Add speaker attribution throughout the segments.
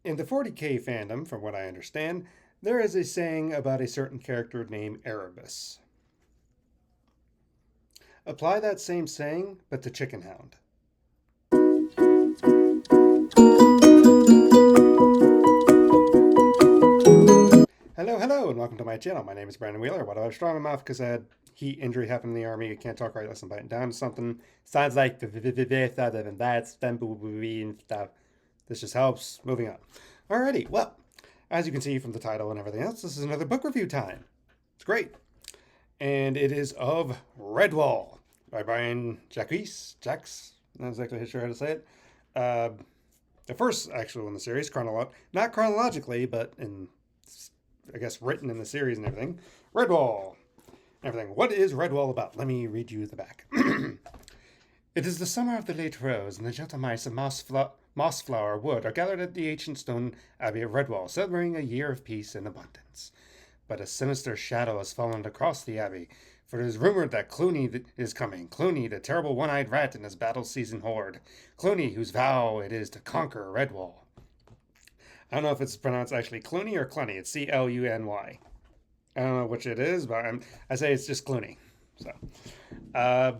Speaker 1: In the 40k fandom, from what I understand, there is a saying about a certain character named Erebus. Apply that same saying, but to Chicken Hound. Hello, hello, and welcome to my channel. My name is Brandon Wheeler. What, I have strong mouth because I had heat injury happen in the army. I can't talk right unless I'm biting down to something. Sounds like that's and stuff. This just helps. Moving on. Alrighty, well, as you can see from the title and everything else, this is another book review time. It's great. And it is of Redwall by Brian Jacques. Not exactly sure how to say it. Uh, the first actual in the series, not chronologically, but in, I guess, written in the series and everything. Redwall. Everything. What is Redwall about? Let me read you the back. It is the summer of the late rose, and the gentle mice of Mossflower Wood are gathered at the ancient stone abbey of Redwall, celebrating a year of peace and abundance. But a sinister shadow has fallen across the abbey, for it is rumored that Clooney is coming. Clooney, the terrible one-eyed rat in his battle-seasoned horde. Clooney, whose vow it is to conquer Redwall. I don't know if it's pronounced actually Clooney or Cluny. It's Cluny. I don't know which it is, but I say it's just Clooney. So, uh,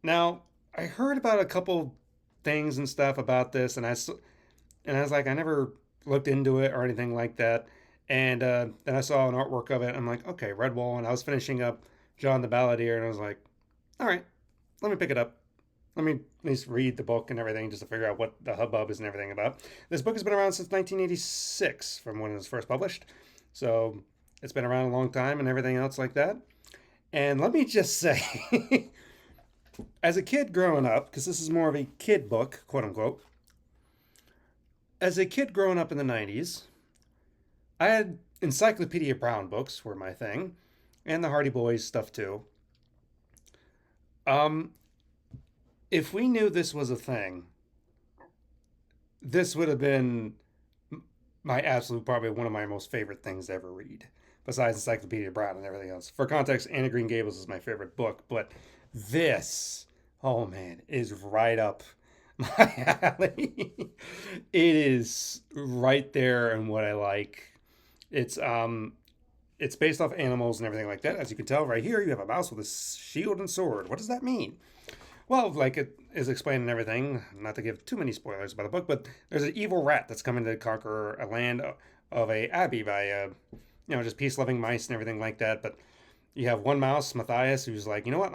Speaker 1: now I heard about a couple things and stuff about this, and I was like, I never looked into it or anything like that. And then I saw an artwork of it. I'm like, okay, Redwall. And I was finishing up John the Balladeer, and I was like, all right, let me pick it up. Let me at least read the book and everything just to figure out what the hubbub is and everything about. This book has been around since 1986 from when it was first published. So it's been around a long time and everything else like that. And let me just say, as a kid growing up, because this is more of a kid book, quote unquote, as a kid growing up in the 90s, I had Encyclopedia Brown books were my thing, and the Hardy Boys stuff too. Um, if we knew this was a thing, this would have been my absolute, probably one of my most favorite things to ever read, besides Encyclopedia Brown and everything else. For context, Anne of Green Gables is my favorite book, but this, oh man, is right up my alley. It is right there in what I like. It's it's based off animals and everything like that. As you can tell right here, you have a mouse with a shield and sword. What does that mean? Well, like it is explained and everything, not to give too many spoilers about the book, but there's an evil rat that's coming to conquer a land of a abbey by, just peace-loving mice and everything like that. But you have one mouse, Matthias, who's like, you know what,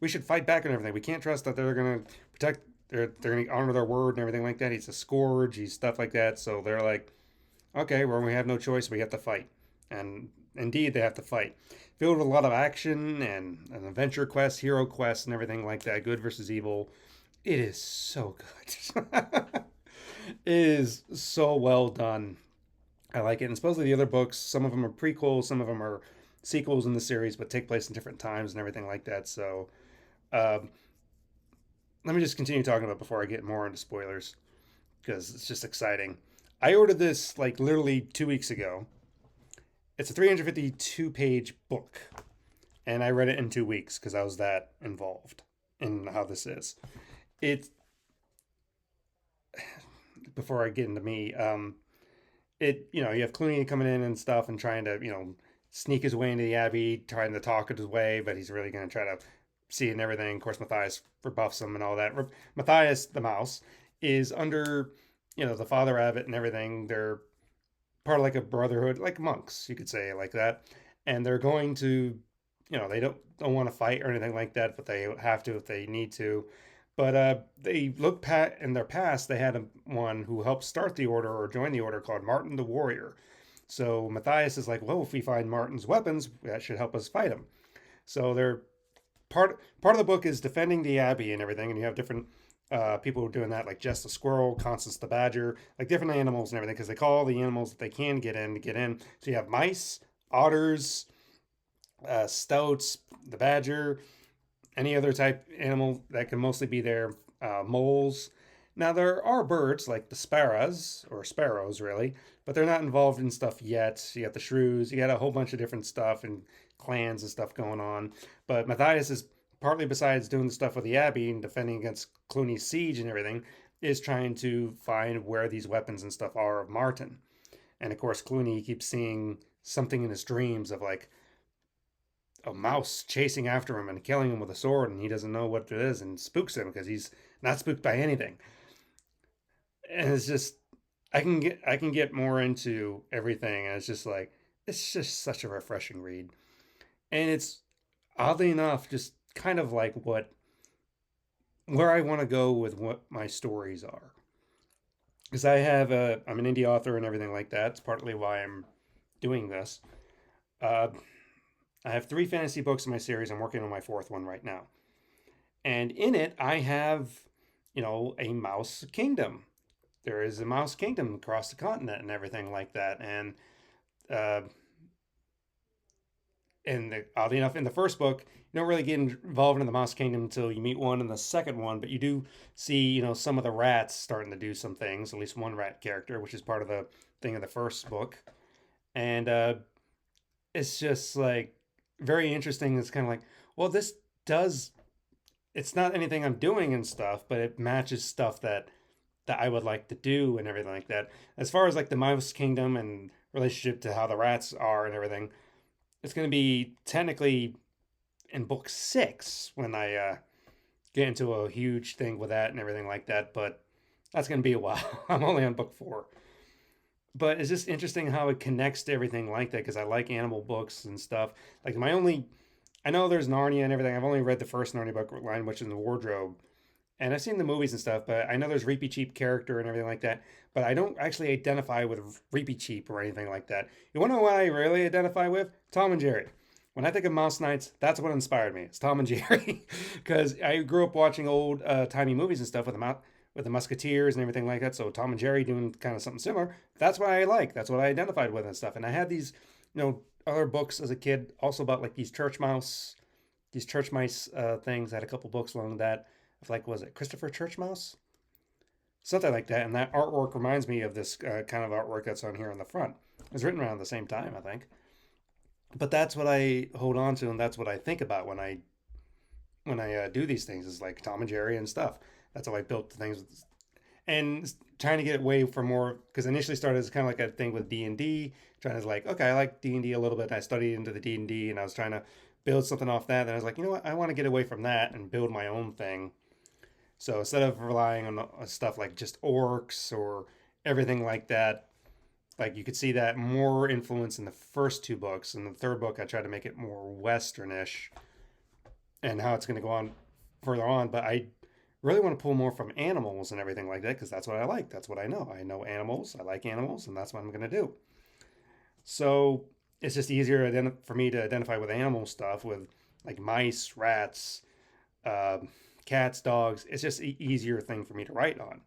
Speaker 1: we should fight back and everything. We can't trust that they're gonna protect, they're gonna honor their word and everything like that. He's a scourge, he's stuff like that. So they're like, okay, well, we have no choice. We have to fight. And indeed, they have to fight. Filled with a lot of action and an adventure quest, hero quest, and everything like that. Good versus evil. It is so good. It is so well done. I like it. And supposedly the other books, some of them are prequels, some of them are sequels in the series, but take place in different times and everything like that. So um, let me just continue talking about it before I get more into spoilers because it's just exciting. I ordered this like literally 2 weeks ago. It's a 352 page book, and I read it in 2 weeks because I was that involved in how this is. It Before I get into me, you have Clooney coming in and stuff and trying to sneak his way into the abbey, trying to talk his way, but he's really going to try to see it and everything. Of course, Matthias rebuffs him and all that. Matthias the mouse is under the father abbot and everything. They're part of like a brotherhood, like monks, you could say, like that. And they're going to, they don't want to fight or anything like that, but they have to if they need to. But they look in their past. They had one who helped start the order or join the order called Martin the Warrior. So Matthias is like, well, if we find Martin's weapons, that should help us fight him. So they're part of the book is defending the abbey and everything, and you have different people doing that, like Jess the squirrel, Constance the badger, like different animals and everything, because they call all the animals that they can get in to get in. So you have mice, otters, stoats, the badger, any other type animal that can mostly be there, moles. Now there are birds like the sparrows, or sparrows really, but they're not involved in stuff yet. You got the shrews, you got a whole bunch of different stuff and clans and stuff going on. But Matthias is partly, besides doing the stuff with the abbey and defending against Clooney's siege and everything, is trying to find where these weapons and stuff are of Martin. And of course, Clooney keeps seeing something in his dreams of like a mouse chasing after him and killing him with a sword, and he doesn't know what it is, and spooks him because he's not spooked by anything. And it's just I can get more into everything, and it's just like it's just such a refreshing read, and it's oddly enough just kind of like what where I want to go with what my stories are. Because I'm an indie author and everything like that. It's partly why I'm doing this. Uh, I have three fantasy books in my series. I'm working on my fourth one right now. And in it, I have, a mouse kingdom. There is a mouse kingdom across the continent and everything like that. Uh, oddly enough, in the first book, you don't really get involved in the mouse kingdom until you meet one in the second one, but you do see, some of the rats starting to do some things, at least one rat character, which is part of the thing in the first book. And it's just like very interesting. It's kind of like, well, this does it's not anything I'm doing and stuff, but it matches stuff that I would like to do and everything like that. As far as like the Mouse Kingdom and relationship to how the rats are and everything, it's going to be technically in book six when I get into a huge thing with that and everything like that. But that's going to be a while. I'm only on book four. But it's just interesting how it connects to everything like that because I like animal books and stuff. Like I know there's Narnia and everything. I've only read the first Narnia book, Lion, Witch, and the Wardrobe. And I've seen the movies and stuff, but I know there's Reapy Cheap character and everything like that. But I don't actually identify with Reapy Cheap or anything like that. You want to know what I really identify with? Tom and Jerry. When I think of Mouse Knights, that's what inspired me. It's Tom and Jerry. Because I grew up watching old timey movies and stuff with the Musketeers and everything like that. So Tom and Jerry doing kind of something similar. That's what I like. That's what I identified with and stuff. And I had these, other books as a kid also about like these church mice things. I had a couple books along that of like, was it Christopher Church Mouse? Something like that. And that artwork reminds me of this kind of artwork that's on here on the front. It was written around the same time, I think. But that's what I hold on to, and that's what I think about when I do these things. Is like Tom and Jerry and stuff. That's how I built the things, and trying to get away from more because initially started as kind of like a thing with D&D, trying to like, okay, I like D&D a little bit. And I studied into the D&D, and I was trying to build something off that. And I was like, you know what, I want to get away from that and build my own thing. So instead of relying on stuff like just orcs or everything like that, like you could see that more influence in the first two books. In the third book, I tried to make it more Westernish and how it's going to go on further on. But I really want to pull more from animals and everything like that because that's what I like. That's what I know. I know animals. I like animals, and that's what I'm going to do. So it's just easier for me to identify with animal stuff with like mice, rats, uh, cats, dogs. It's just an easier thing for me to write on.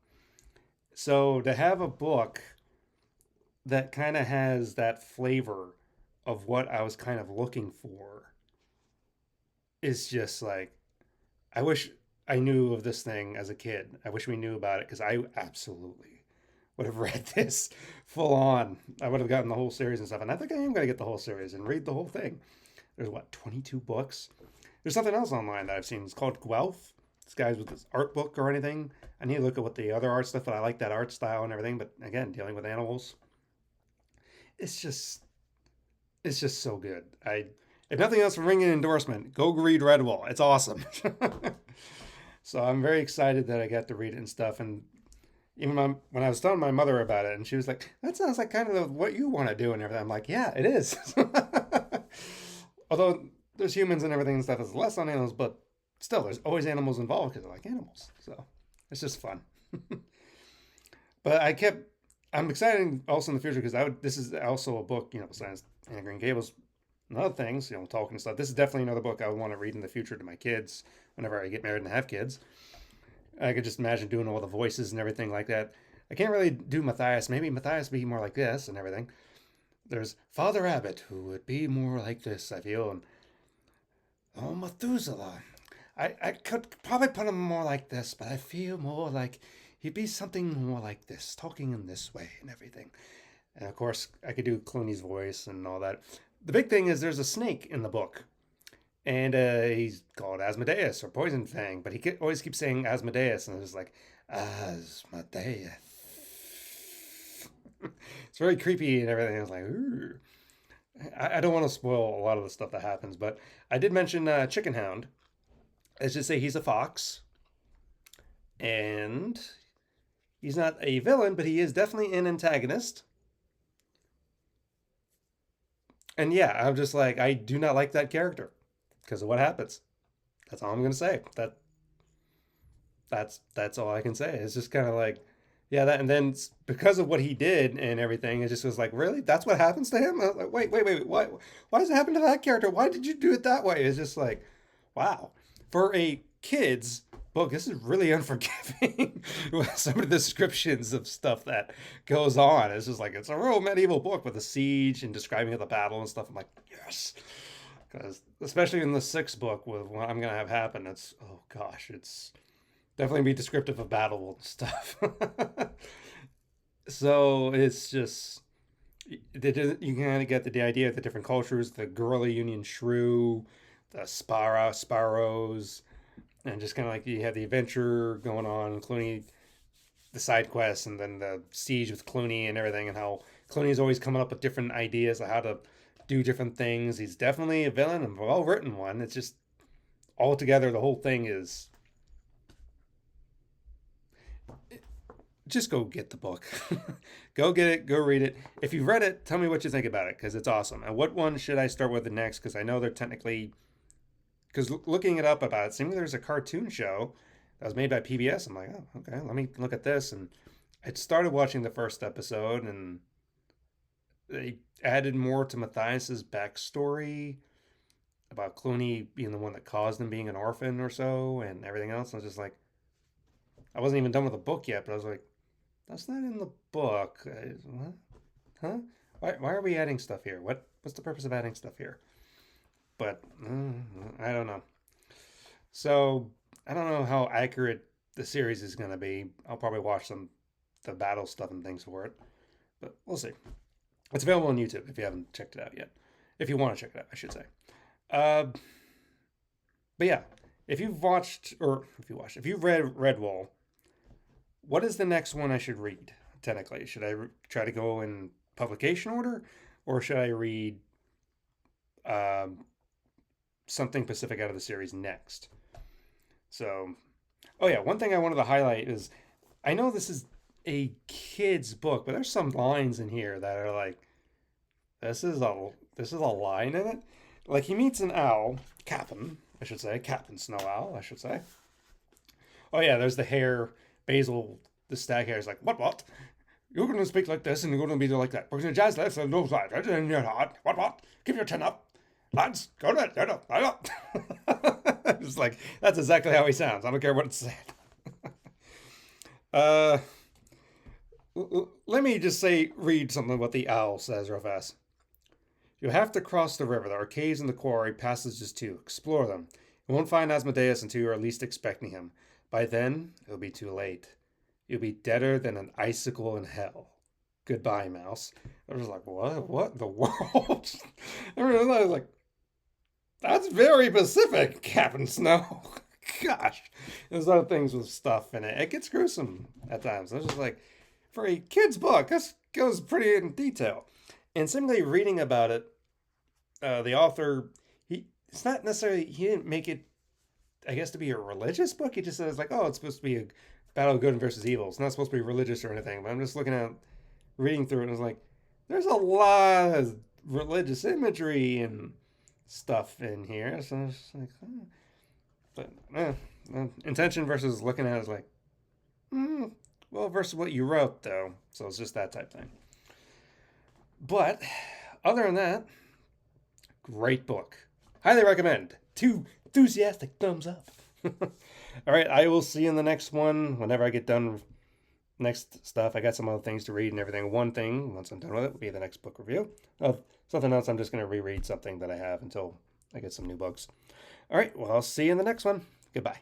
Speaker 1: So to have a book that kind of has that flavor of what I was kind of looking for is just like, I wish I knew of this thing as a kid. I wish we knew about it because I absolutely would have read this full on. I would have gotten the whole series and stuff. And I think I am going to get the whole series and read the whole thing. There's 22 books? There's something else online that I've seen. It's called Guelph. This guy's with this art book or anything. I need to look at what the other art stuff, but I like that art style and everything. But again, dealing with animals, it's just it's just so good. If nothing else, for ringing endorsement, go read Redwall. It's awesome. So I'm very excited that I got to read it and stuff. And even when I was telling my mother about it, and she was like, "That sounds like kind of what you want to do and everything." I'm like, "Yeah, it is." Although there's humans and everything and stuff, it's less on animals, but still, there's always animals involved because I like animals. So it's just fun. But I'm excited also in the future because this is also a book, besides Anna Green Gables and other things, talking and stuff. This is definitely another book I would want to read in the future to my kids whenever I get married and have kids. I could just imagine doing all the voices and everything like that. I can't really do Matthias. Maybe Matthias would be more like this and everything. There's Father Abbott, who would be more like this, I feel. And, oh, Methuselah. I could probably put him more like this, but I feel more like he'd be something more like this, talking in this way and everything. And of course, I could do Clooney's voice and all that. The big thing is there's a snake in the book. And he's called Asmodeus or Poison Fang, but always keeps saying Asmodeus. And it's like, Asmodeus. It's very creepy and everything. I was like, ooh. I don't want to spoil a lot of the stuff that happens, but I did mention Chicken Hound. Let's just say he's a fox, and he's not a villain, but he is definitely an antagonist. And yeah, I'm just like, I do not like that character because of what happens. That's all I'm gonna say. That's all I can say. It's just kind of like, yeah, that, and then because of what he did and everything, it just was like, really, that's what happens to him. I was like, wait, why does it happen to that character? Why did you do it that way? It's just like, wow, for a kids book, this is really unforgiving with some of the descriptions of stuff that goes on. It's just like it's a real medieval book with a siege and describing of the battle and stuff. I'm like, yes, because especially in the sixth book with what I'm gonna have happen, it's oh gosh, it's definitely be descriptive of battle and stuff. So it's just you kind of get the idea of the different cultures, the guerrilla union shrew, the sparrows, and just kind of like you have the adventure going on, Clooney, the side quests, and then the siege with Clooney and everything, and how Clooney is always coming up with different ideas of how to do different things. He's definitely a villain and a well written one. It's just altogether the whole thing is just go get the book. Go get it, go read it. If you've read it, tell me what you think about it because it's awesome. And what one should I start with next? Because I know they're technically, because looking it up about it, seems like there's a cartoon show that was made by PBS. I'm like, oh, okay, let me look at this. And I started watching the first episode and they added more to Matthias's backstory about Clooney being the one that caused him being an orphan or so and everything else. I was just like, I wasn't even done with the book yet, but I was like, that's not in the book. What? Huh? Why are we adding stuff here? What's the purpose of adding stuff here? But I don't know. So I don't know how accurate the series is going to be. I'll probably watch the battle stuff and things for it, but we'll see. It's available on YouTube if you haven't checked it out yet. If you want to check it out, I should say. Uh, but yeah, if you've read Redwall, what is the next one I should read? Technically, should I try to go in publication order, or should I read um, something Pacific out of the series next? So, oh yeah, one thing I wanted to highlight is I know this is a kid's book, but there's some lines in here that are like, this is a line in it. Like he meets an owl, Captain Snow Owl, I should say. Oh yeah, there's the hair, Basil, the stag hair is like, what? You're going to speak like this and you're going to be like that. We're going to jazz left and no side, right in your heart. What? Give your chin up. Lads, go to it, up. It's like, that's exactly how he sounds. I don't care what it's said. uh, Let me just read something what the owl says real fast. You have to cross the river. There are caves in the quarry, passages too. Explore them. You won't find Asmodeus until you are least expecting him. By then, it'll be too late. You'll be deader than an icicle in hell. Goodbye, mouse. I was like, what in the world? I was like, that's very specific, Captain Snow. Gosh. There's other things with stuff in it. It gets gruesome at times. I was just like, for a kid's book, this goes pretty in detail. And simply reading about it, the author, it's not necessarily, he didn't make it, I guess, to be a religious book. He just says like, oh, it's supposed to be a battle of good versus evil. It's not supposed to be religious or anything. But I'm just reading through it, and I was like, there's a lot of religious imagery and stuff in here. So I was just like, but intention versus looking at it is like, well, versus what you wrote though. So it's just that type thing. But other than that, great book. Highly recommend. 2 enthusiastic thumbs up. All right, I will see you in the next one whenever I get done with next stuff. I got some other things to read and everything. One thing, once I'm done with it, will be the next book review. Something else, I'm just going to reread something that I have until I get some new books. All right, well, I'll see you in the next one. Goodbye.